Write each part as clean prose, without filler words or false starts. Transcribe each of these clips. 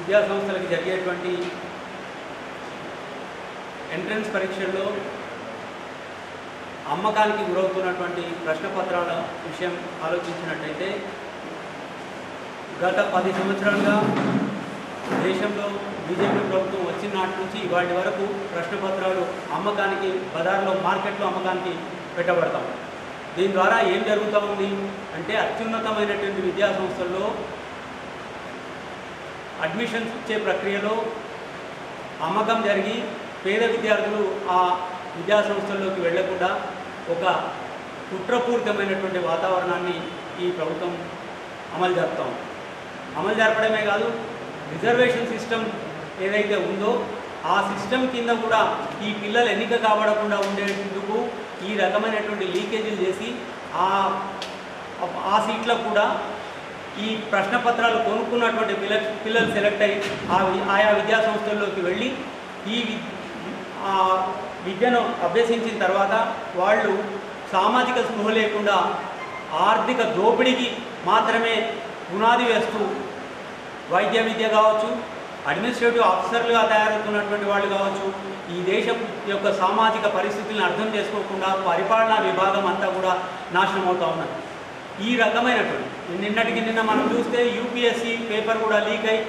విద్యా సంస్థలకు జరిగేటువంటి ఎంట్రన్స్ పరీక్షల్లో అమ్మకానికి గురవుతున్నటువంటి ప్రశ్నపత్రాల విషయం ఆలోచించినట్లయితే గత 10 సంవత్సరాలుగా దేశంలో బీజేపీ ప్రభుత్వం వచ్చిన నాటి నుంచి ఇవాటి వరకు ప్రశ్నపత్రాలు అమ్మకానికి బజార్లో మార్కెట్లో అమ్మకానికి పెట్టబడతాం. దీని ద్వారా ఏం జరుగుతూ ఉంది అంటే అత్యున్నతమైనటువంటి విద్యా సంస్థల్లో అడ్మిషన్స్ ఇచ్చే ప్రక్రియలో అమ్మకం జరిగి పేద విద్యార్థులు ఆ విద్యా సంస్థల్లోకి వెళ్లకుండా ఒక కుట్రపూరితమైనటువంటి వాతావరణాన్ని ఈ ప్రభుత్వం అమలు జరుపుతాం. అమలు జరపడమే కాదు, రిజర్వేషన్ సిస్టమ్ ఏదైతే ఉందో ఆ సిస్టమ్ కింద కూడా ఈ పిల్లలు ఎన్నిక కాబడకుండా ఉండేందుకు ఈ రకమైనటువంటి లీకేజీలు చేసి ఆ సీట్లకు కూడా ఈ ప్రశ్నపత్రాలు కొనుక్కున్నటువంటి పిల్లలు సెలెక్ట్ అయ్యి ఆయా విద్యా సంస్థల్లోకి వెళ్ళి ఈ విద్యను అభ్యసించిన తర్వాత వాళ్ళు సామాజిక స్పృహ లేకుండా ఆర్థిక దోపిడీకి మాత్రమే పునాది వేస్తూ వైద్య విద్య కావచ్చు, అడ్మినిస్ట్రేటివ్ ఆఫీసర్లుగా తయారవుతున్నటువంటి వాళ్ళు కావచ్చు, ఈ దేశం యొక్క సామాజిక పరిస్థితులను అర్థం చేసుకోకుండా పరిపాలనా విభాగం అంతా కూడా నాశనం అవుతూ ఉన్నది. ఈ రకమైనటువంటి నిన్నటికి నిన్న మనం చూస్తే యూపీఎస్సీ పేపర్ కూడా లీక్ అయి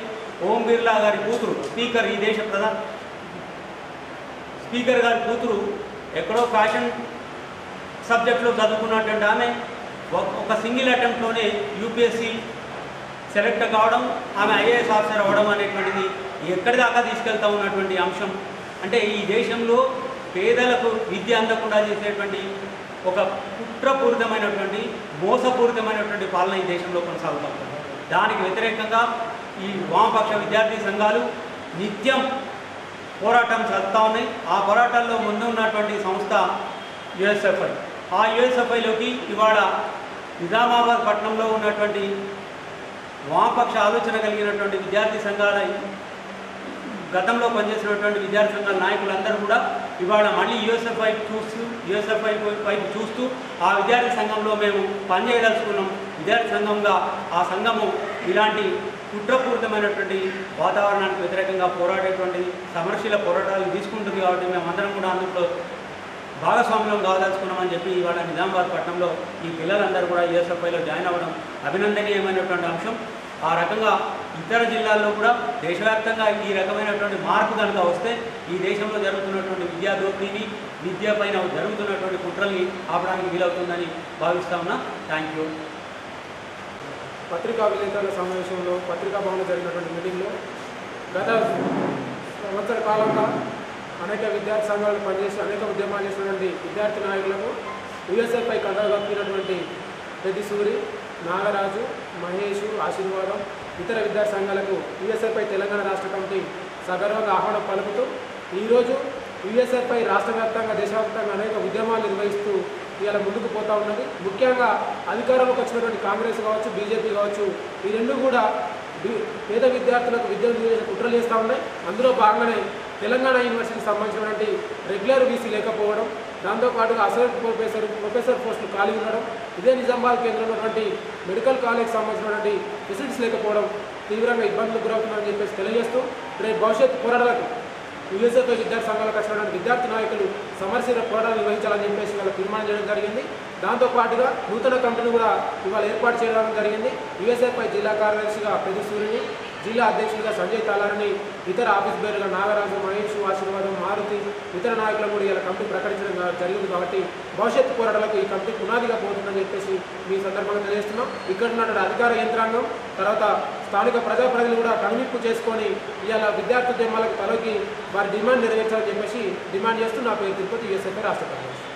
ఓం బిర్లా గారి కూతురు స్పీకర్, ఈ దేశ స్పీకర్ గారి కూతురు ఎక్కడో ఫ్యాషన్ సబ్జెక్టులో చదువుకున్నటువంటి ఆమె ఒక సింగిల్ అటెంప్ట్లోనే యూపీఎస్సీ సెలెక్ట్ కావడం, ఆమె ఐఏఎస్ ఆఫీసర్ అవ్వడం అనేటువంటిది ఎక్కడి దాకా తీసుకెళ్తా ఉన్నటువంటి అంశం. అంటే ఈ దేశంలో పేదలకు విద్య అందకుండా చేసేటువంటి ఒక కుట్రపూరితమైనటువంటి మోసపూరితమైనటువంటి పాలన ఈ దేశంలో కొనసాగుతూ ఉంటుంది. దానికి వ్యతిరేకంగా ఈ వామపక్ష విద్యార్థి సంఘాలు నిత్యం పోరాటం సాగుతూ ఉన్నాయి. ఆ పోరాటాల్లో ముందు ఉన్నటువంటి సంస్థ యుఎస్ఎఫ్ఐ. ఆ యుఎస్ఎఫ్ఐలోకి ఇవాళ నిజామాబాద్ పట్టణంలో ఉన్నటువంటి వామపక్ష ఆలోచన కలిగినటువంటి విద్యార్థి సంఘాల గతంలో పనిచేసినటువంటి విద్యార్థి సంఘాల నాయకులందరూ కూడా ఇవాళ మళ్ళీ యుఎస్ఎఫ్ఐ వైపు చూస్తూ ఆ విద్యార్థి సంఘంలో మేము పనిచేయదలుచుకున్నాం, విద్యార్థి సంఘంగా ఆ సంఘము ఇలాంటి కుట్రపూరితమైనటువంటి వాతావరణానికి వ్యతిరేకంగా పోరాడేటువంటి సమరశీల పోరాటాలు తీసుకుంటుంది. కాబట్టి మేమందరం కూడా అందులో భాగస్వామ్యం కావదలుచుకున్నామని చెప్పి ఇవాళ నిజామాబాద్ పట్టణంలో ఈ పిల్లలందరూ కూడా యుఎస్ఎఫ్ఐలో జాయిన్ అవ్వడం అభినందనీయమైనటువంటి అంశం. ఆ రకంగా ఇతర జిల్లాల్లో కూడా దేశవ్యాప్తంగా ఈ రకమైనటువంటి మార్పు కనుక వస్తే ఈ దేశంలో జరుగుతున్నటువంటి విద్యా దోపిడీని, విద్య పైన జరుగుతున్నటువంటి కుట్రల్ని ఆపడానికి వీలవుతుందని భావిస్తా ఉన్నా. Thank you. పత్రికా విలేకరుల సమావేశంలో పత్రికా భవన్లో జరిగినటువంటి మీటింగ్లో గత సంవత్సర కాలంగా అనేక విద్యార్థి సంఘాలను పనిచేసి అనేక ఉద్యమాలు చేసినటువంటి విద్యార్థి నాయకులకు యుఎస్ఎఫ్ఐ కండగా కప్పినటువంటి పెద్ది సూరి, నాగరాజు, మహేష్, ఆశీర్వాదం, ఇతర విద్యార్థి సంఘాలకు యుఎస్ఎఫ్ఐ తెలంగాణ రాష్ట్ర కమిటీ సగర్వంగా ఆహ్వానం పలుకుతూ ఈరోజు యుఎస్ఎఫ్ఐ రాష్ట్ర వ్యాప్తంగా దేశవ్యాప్తంగా అనేక ఉద్యమాలు నిర్వహిస్తూ ఇవాళ ముందుకు పోతూ ఉన్నది. ముఖ్యంగా అధికారంలోకి వచ్చినటువంటి కాంగ్రెస్ కావచ్చు, బీజేపీ కావచ్చు, ఈ రెండు కూడా పేద విద్యార్థులకు విద్యను కుట్రలు చేస్తూ ఉన్నాయి. అందులో భాగంగానే తెలంగాణ యూనివర్సిటీకి సంబంధించినటువంటి రెగ్యులర్ వీసీ లేకపోవడం, దాంతోపాటుగా అసోసియేట్ ప్రొఫెసర్ పోస్టులు ఖాళీ ఉండడం, ఇదే నిజామాబాద్ కేంద్రంలో ఉన్నటువంటి మెడికల్ కాలేజ్కి సంబంధించినటువంటి ఫెసిలిటీస్ లేకపోవడం తీవ్రంగా ఇబ్బందులకు గురవుతుందని చెప్పేసి తెలియజేస్తూ రేపు భవిష్యత్తు పోరాటాలకు యుఎస్ఎఫ్ఐ విద్యార్థి సంఘాలకు వచ్చినటువంటి విద్యార్థి నాయకులు సమరశీల పోరాటాలు నిర్వహించాలని చెప్పేసి ఇవాళ తీర్మానం చేయడం జరిగింది. దాంతోపాటుగా నూతన కమిటీని కూడా ఇవాళ ఏర్పాటు చేయడం జరిగింది. యుఎస్ఎఫ్ఐ జిల్లా కార్యదర్శిగా పెద్ది సూరిని, జిల్లా అధ్యక్షుడిగా సంజయ్ తాలారని, ఇతర ఆఫీస్ బేరుగా నాగరాజు, మహేష్, ఆశీర్వాదం, మారుతి, ఇతర నాయకులను కూడా ఇలా కమిటీ ప్రకటించడం జరిగింది. కాబట్టి భవిష్యత్తు పోరాటాలకు ఈ కమిటీ పునాదిగా పోతుందని చెప్పేసి మీ సందర్భంగా తెలియజేస్తున్నాం. ఇక్కడ ఉన్నటువంటి అధికార యంత్రాంగం, తర్వాత స్థానిక ప్రజాప్రతినిధులు కూడా కనువిప్పు చేసుకొని ఇవాళ విద్యార్థి ఉద్యమాలకు తలకి వారి డిమాండ్ నెరవేర్చాలని చెప్పేసి డిమాండ్ చేస్తూ నా పేరు తిరుపతి, యుఎస్ఎఫ్ఐ రాష్ట్ర కార్యదర్శి.